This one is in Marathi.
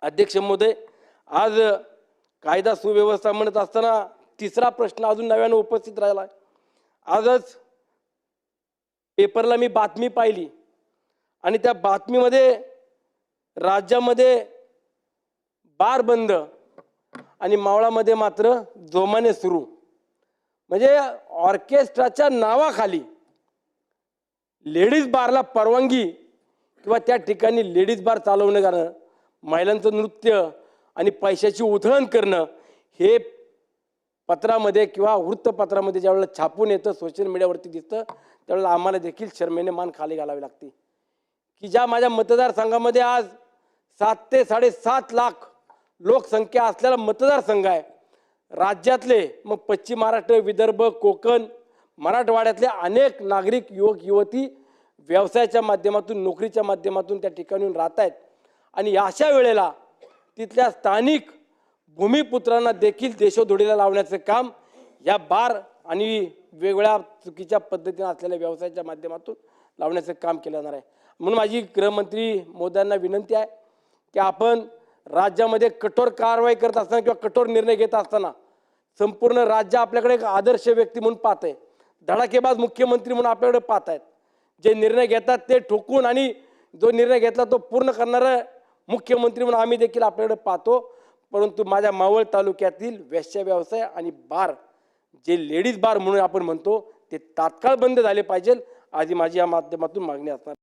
अध्यक्ष महोदय, आज कायदा सुव्यवस्था म्हणत असताना तिसरा प्रश्न अजून नव्याने उपस्थित राहिला. आजच पेपरला मी बातमी पाहिली आणि त्या बातमीमध्ये राज्यामध्ये बार बंद आणि मावळामध्ये मात्र जोमाने सुरू. म्हणजे ऑर्केस्ट्राच्या नावाखाली लेडीज बारला परवानगी किंवा त्या ठिकाणी लेडीज बार चालवणं करणं, महिलांचं नृत्य आणि पैशाची उधळण करणं हे पत्रामध्ये किंवा वृत्तपत्रामध्ये ज्यावेळेला छापून येतं, सोशल मीडियावरती दिसतं, त्यावेळेला आम्हाला देखील शर्मेने मान खाली घालावी लागते. की ज्या माझ्या मतदारसंघामध्ये आज 7 ते 7.5 लाख लोकसंख्या असलेला मतदारसंघ आहे. राज्यातले मग पश्चिम महाराष्ट्र, विदर्भ, कोकण, मराठवाड्यातले अनेक नागरिक, युवक युवती व्यवसायाच्या माध्यमातून, नोकरीच्या माध्यमातून त्या ठिकाणी राहत आहेत. आणि अशा वेळेला तिथल्या स्थानिक भूमिपुत्रांना देखील देशोधडीला लावण्याचं काम या बार आणि वेगवेगळ्या चुकीच्या पद्धतीने असलेल्या व्यवसायाच्या माध्यमातून लावण्याचं काम केलं जाणार आहे. म्हणून माझी गृहमंत्री महोदयांना विनंती आहे की आपण राज्यामध्ये कठोर कारवाई करत असताना किंवा कठोर निर्णय घेत असताना संपूर्ण राज्य आपल्याकडे एक आदर्श व्यक्ती म्हणून पाहत आहे, धडाकेबाज मुख्यमंत्री म्हणून आपल्याकडे पाहत आहेत. जे निर्णय घेतात ते ठोकून आणि जो निर्णय घेतला तो पूर्ण करणारा मुख्यमंत्री म्हणून आम्ही देखील आपल्याकडे पाहतो. परंतु माझ्या मावळ तालुक्यातील वेश्या व्यवसाय आणि बार, जे लेडीज बार म्हणून आपण म्हणतो, ते तात्काळ बंद झाले पाहिजे, आधी माझी या माध्यमातून मागणी असणार.